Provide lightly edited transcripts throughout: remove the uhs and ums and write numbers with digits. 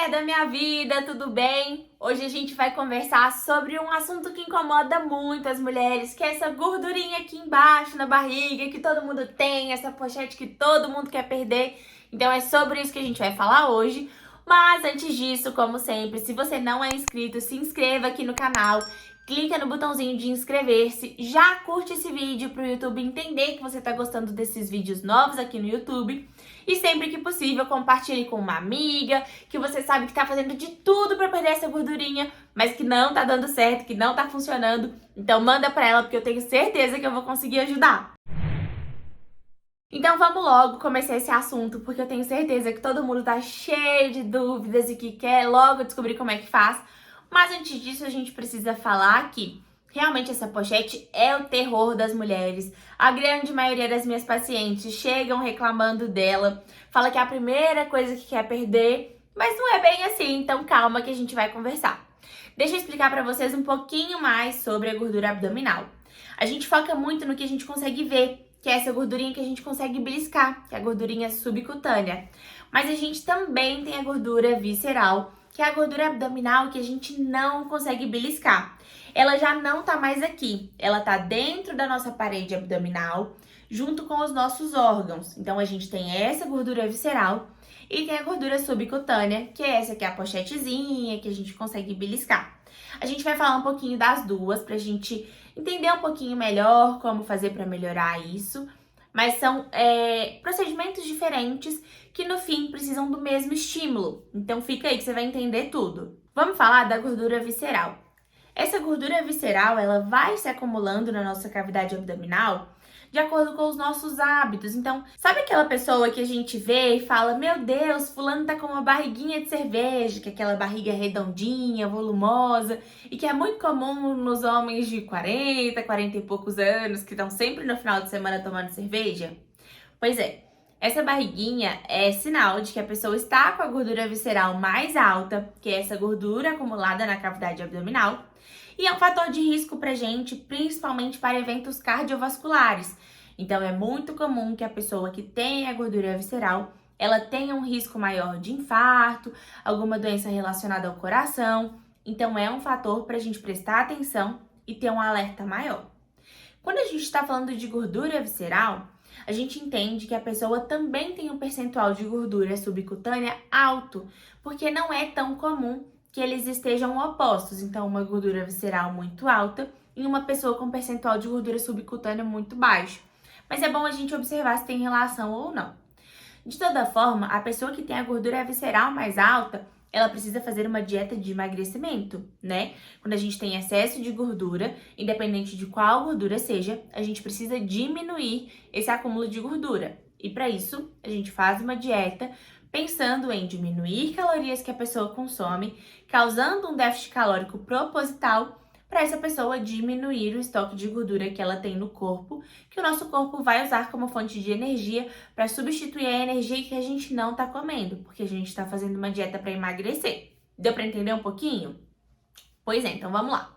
mulher da minha vida, tudo bem? Hoje a gente vai conversar sobre um assunto que incomoda muito as mulheres, que é essa gordurinha aqui embaixo na barriga, que todo mundo tem, essa pochete que todo mundo quer perder. Então é sobre isso que a gente vai falar hoje. Mas antes disso, como sempre, se você não é inscrito, se inscreva aqui no canal. Clica no botãozinho de inscrever-se, já curte esse vídeo para o YouTube entender que você está gostando desses vídeos novos aqui no YouTube. E sempre que possível, compartilhe com uma amiga, que você sabe que está fazendo de tudo para perder essa gordurinha, mas que não está dando certo, que não está funcionando. Então manda para ela, porque eu tenho certeza que eu vou conseguir ajudar. Então vamos logo começar esse assunto, porque eu tenho certeza que todo mundo tá cheio de dúvidas e que quer logo descobrir como é que faz. Mas antes disso, a gente precisa falar que realmente essa pochete é o terror das mulheres. A grande maioria das minhas pacientes chegam reclamando dela, fala que é a primeira coisa que quer perder, mas não é bem assim, então calma que a gente vai conversar. Deixa eu explicar pra vocês um pouquinho mais sobre a gordura abdominal. A gente foca muito no que a gente consegue ver, que é essa gordurinha que a gente consegue beliscar, que é a gordurinha subcutânea. Mas a gente também tem a gordura visceral, que é a gordura abdominal que a gente não consegue beliscar. Ela já não tá mais aqui, ela tá dentro da nossa parede abdominal, junto com os nossos órgãos. Então a gente tem essa gordura visceral e tem a gordura subcutânea, que é essa aqui, a pochetezinha, que a gente consegue beliscar. A gente vai falar um pouquinho das duas pra gente entender um pouquinho melhor como fazer para melhorar isso. Mas são procedimentos diferentes que no fim precisam do mesmo estímulo. Então fica aí que você vai entender tudo. Vamos falar da gordura visceral. Essa gordura visceral, ela vai se acumulando na nossa cavidade abdominal de acordo com os nossos hábitos. Então, sabe aquela pessoa que a gente vê e fala: meu Deus, fulano tá com uma barriguinha de cerveja, que é aquela barriga redondinha, volumosa, e que é muito comum nos homens de 40 e poucos anos, que estão sempre no final de semana tomando cerveja? Pois é, essa barriguinha é sinal de que a pessoa está com a gordura visceral mais alta, que é essa gordura acumulada na cavidade abdominal, e é um fator de risco pra gente, principalmente para eventos cardiovasculares. Então é muito comum que a pessoa que tem a gordura visceral, ela tenha um risco maior de infarto, alguma doença relacionada ao coração. Então é um fator para a gente prestar atenção e ter um alerta maior. Quando a gente está falando de gordura visceral, a gente entende que a pessoa também tem um percentual de gordura subcutânea alto, porque não é tão comum que eles estejam opostos. Então, uma gordura visceral muito alta e uma pessoa com percentual de gordura subcutânea muito baixo. Mas é bom a gente observar se tem relação ou não. De toda forma, a pessoa que tem a gordura visceral mais alta, ela precisa fazer uma dieta de emagrecimento, né? Quando a gente tem excesso de gordura, independente de qual gordura seja, a gente precisa diminuir esse acúmulo de gordura. E para isso, a gente faz uma dieta pensando em diminuir calorias que a pessoa consome, causando um déficit calórico proposital para essa pessoa diminuir o estoque de gordura que ela tem no corpo, que o nosso corpo vai usar como fonte de energia para substituir a energia que a gente não está comendo, porque a gente está fazendo uma dieta para emagrecer. Deu para entender um pouquinho? Pois é, então vamos lá.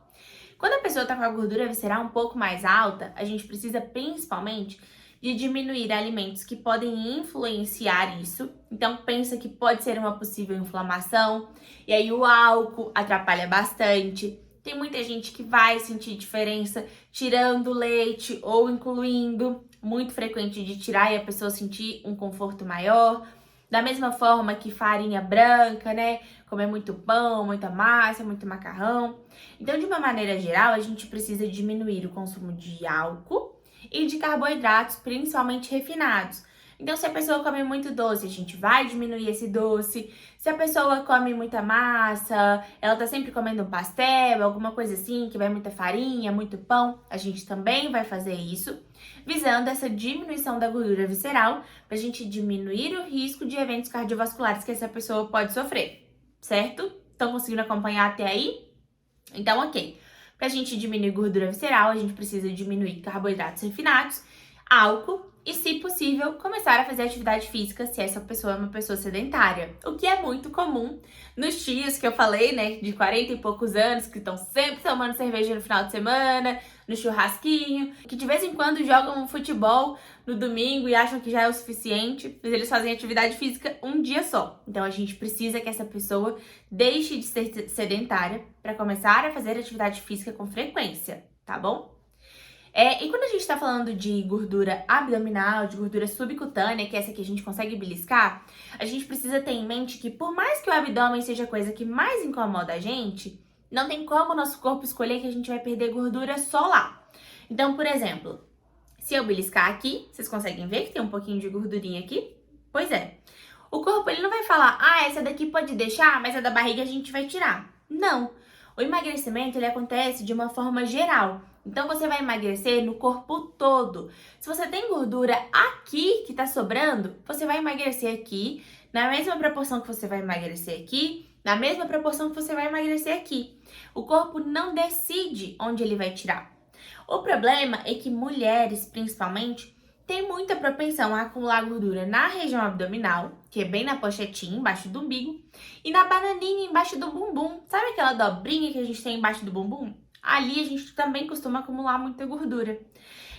Quando a pessoa está com a gordura visceral um pouco mais alta, a gente precisa principalmente de diminuir alimentos que podem influenciar isso. Então pensa que pode ser uma possível inflamação, e aí o álcool atrapalha bastante. Tem muita gente que vai sentir diferença tirando leite ou incluindo, muito frequente de tirar e a pessoa sentir um conforto maior. Da mesma forma que farinha branca, né? Comer muito pão, muita massa, muito macarrão. Então, de uma maneira geral, a gente precisa diminuir o consumo de álcool e de carboidratos, principalmente refinados. Então, se a pessoa come muito doce, a gente vai diminuir esse doce. Se a pessoa come muita massa, ela tá sempre comendo um pastel, alguma coisa assim, que vai muita farinha, muito pão, a gente também vai fazer isso, visando essa diminuição da gordura visceral, pra gente diminuir o risco de eventos cardiovasculares que essa pessoa pode sofrer, certo? Estão conseguindo acompanhar até aí? Então, ok. Pra gente diminuir gordura visceral, a gente precisa diminuir carboidratos refinados, álcool e, se possível, começar a fazer atividade física se essa pessoa é uma pessoa sedentária. O que é muito comum nos tios que eu falei, né, de 40 e poucos anos, que estão sempre tomando cerveja no final de semana, no churrasquinho, que de vez em quando jogam futebol no domingo e acham que já é o suficiente, mas eles fazem atividade física um dia só. Então a gente precisa que essa pessoa deixe de ser sedentária para começar a fazer atividade física com frequência, tá bom? E quando a gente tá falando de gordura abdominal, de gordura subcutânea, que é essa que a gente consegue beliscar, a gente precisa ter em mente que por mais que o abdômen seja a coisa que mais incomoda a gente, não tem como o nosso corpo escolher que a gente vai perder gordura só lá. Então, por exemplo, se eu beliscar aqui, vocês conseguem ver que tem um pouquinho de gordurinha aqui? Pois é. O corpo ele não vai falar, essa daqui pode deixar, mas a da barriga a gente vai tirar. Não. O emagrecimento ele acontece de uma forma geral. Então você vai emagrecer no corpo todo. Se você tem gordura aqui que tá sobrando, você vai emagrecer aqui, na mesma proporção que você vai emagrecer aqui, na mesma proporção que você vai emagrecer aqui. O corpo não decide onde ele vai tirar. O problema é que mulheres, principalmente, têm muita propensão a acumular gordura na região abdominal, que é bem na pochetinha, embaixo do umbigo, e na bananinha, embaixo do bumbum. Sabe aquela dobrinha que a gente tem embaixo do bumbum? Ali a gente também costuma acumular muita gordura.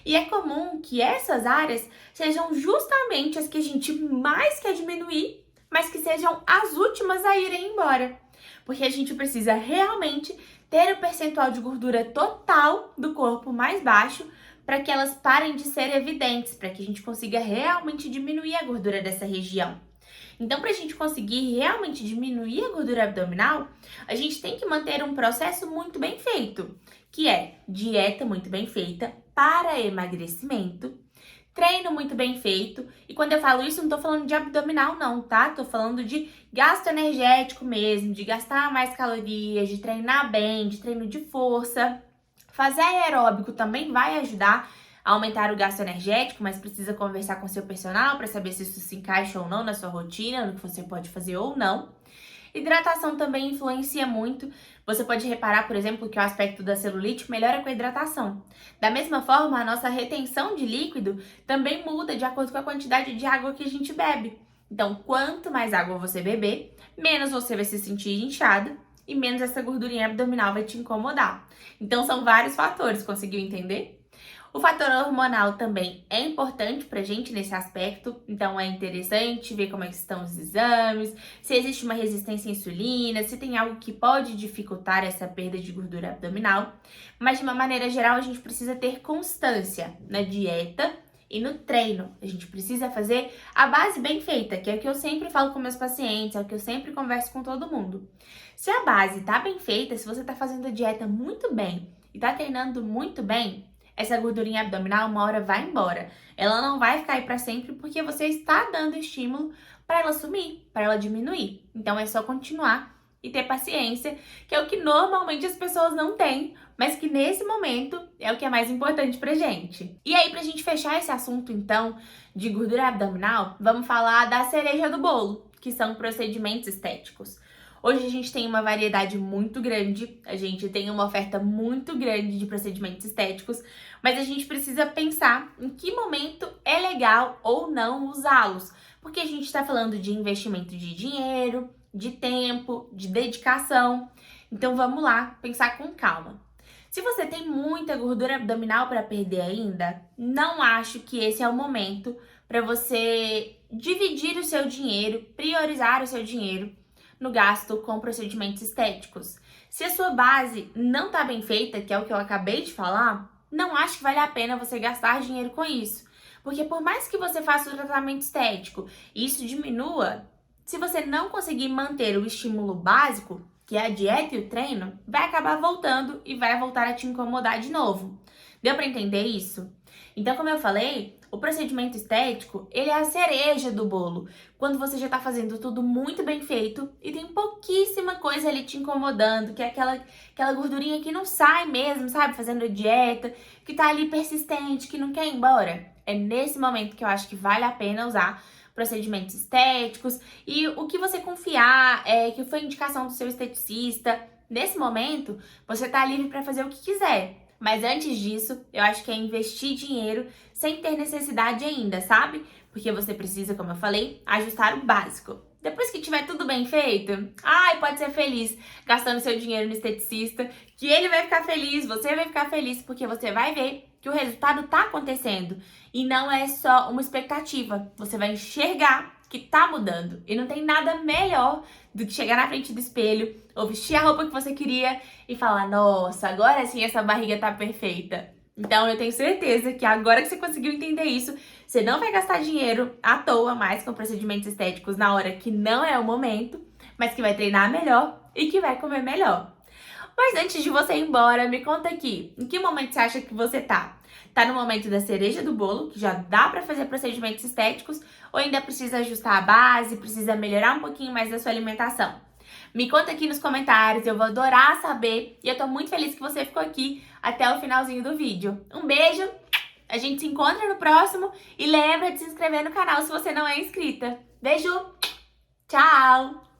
E é comum que essas áreas sejam justamente as que a gente mais quer diminuir, mas que sejam as últimas a irem embora. Porque a gente precisa realmente ter o percentual de gordura total do corpo mais baixo para que elas parem de ser evidentes, para que a gente consiga realmente diminuir a gordura dessa região. Então, para a gente conseguir realmente diminuir a gordura abdominal, a gente tem que manter um processo muito bem feito, que é dieta muito bem feita para emagrecimento, treino muito bem feito. E quando eu falo isso, não tô falando de abdominal não, tá? Tô falando de gasto energético mesmo, de gastar mais calorias, de treinar bem, de treino de força. Fazer aeróbico também vai ajudar a aumentar o gasto energético, mas precisa conversar com seu personal para saber se isso se encaixa ou não na sua rotina, no que você pode fazer ou não. Hidratação também influencia muito. Você pode reparar, por exemplo, que o aspecto da celulite melhora com a hidratação. Da mesma forma, a nossa retenção de líquido também muda de acordo com a quantidade de água que a gente bebe. Então, quanto mais água você beber, menos você vai se sentir inchada e menos essa gordurinha abdominal vai te incomodar. Então, são vários fatores, conseguiu entender? O fator hormonal também é importante pra gente nesse aspecto, então é interessante ver como é que estão os exames, se existe uma resistência à insulina, se tem algo que pode dificultar essa perda de gordura abdominal. Mas de uma maneira geral, a gente precisa ter constância na dieta e no treino. A gente precisa fazer a base bem feita, que é o que eu sempre falo com meus pacientes, é o que eu sempre converso com todo mundo. Se a base tá bem feita, se você tá fazendo a dieta muito bem e tá treinando muito bem, essa gordurinha abdominal uma hora vai embora. Ela não vai ficar aí para sempre porque você está dando estímulo para ela sumir, para ela diminuir. Então é só continuar e ter paciência, que é o que normalmente as pessoas não têm, mas que nesse momento é o que é mais importante pra gente. E aí, pra gente fechar esse assunto então de gordura abdominal, vamos falar da cereja do bolo, que são procedimentos estéticos. Hoje a gente tem uma variedade muito grande, a gente tem uma oferta muito grande de procedimentos estéticos, mas a gente precisa pensar em que momento é legal ou não usá-los, porque a gente está falando de investimento de dinheiro, de tempo, de dedicação. Então vamos lá, pensar com calma. Se você tem muita gordura abdominal para perder ainda, não acho que esse é o momento para você dividir o seu dinheiro, priorizar o seu dinheiro no gasto com procedimentos estéticos. Se a sua base não está bem feita, que é o que eu acabei de falar, não acho que vale a pena você gastar dinheiro com isso. Porque por mais que você faça o tratamento estético e isso diminua, se você não conseguir manter o estímulo básico, que é a dieta e o treino, vai acabar voltando e vai voltar a te incomodar de novo. Deu para entender isso? Então, como eu falei, o procedimento estético, ele é a cereja do bolo. Quando você já tá fazendo tudo muito bem feito e tem pouquíssima coisa ali te incomodando, que é aquela gordurinha que não sai mesmo, sabe? Fazendo dieta, que tá ali persistente, que não quer ir embora. É nesse momento que eu acho que vale a pena usar procedimentos estéticos e o que você confiar, que foi indicação do seu esteticista. Nesse momento, você tá livre para fazer o que quiser. Mas antes disso, eu acho que é investir dinheiro sem ter necessidade ainda, sabe? Porque você precisa, como eu falei, ajustar o básico. Depois que tiver tudo bem feito, ai, pode ser feliz gastando seu dinheiro no esteticista, que ele vai ficar feliz, você vai ficar feliz, porque você vai ver que o resultado tá acontecendo. E não é só uma expectativa, você vai enxergar que tá mudando. E não tem nada melhor do que chegar na frente do espelho, ou vestir a roupa que você queria e falar, nossa, agora sim essa barriga tá perfeita. Então eu tenho certeza que agora que você conseguiu entender isso, você não vai gastar dinheiro à toa mais com procedimentos estéticos na hora que não é o momento, mas que vai treinar melhor e que vai comer melhor. Mas antes de você ir embora, me conta aqui, em que momento você acha que você tá? Tá no momento da cereja do bolo, que já dá pra fazer procedimentos estéticos, ou ainda precisa ajustar a base, precisa melhorar um pouquinho mais da sua alimentação? Me conta aqui nos comentários, eu vou adorar saber e eu tô muito feliz que você ficou aqui até o finalzinho do vídeo. Um beijo, a gente se encontra no próximo e lembra de se inscrever no canal se você não é inscrita. Beijo, tchau!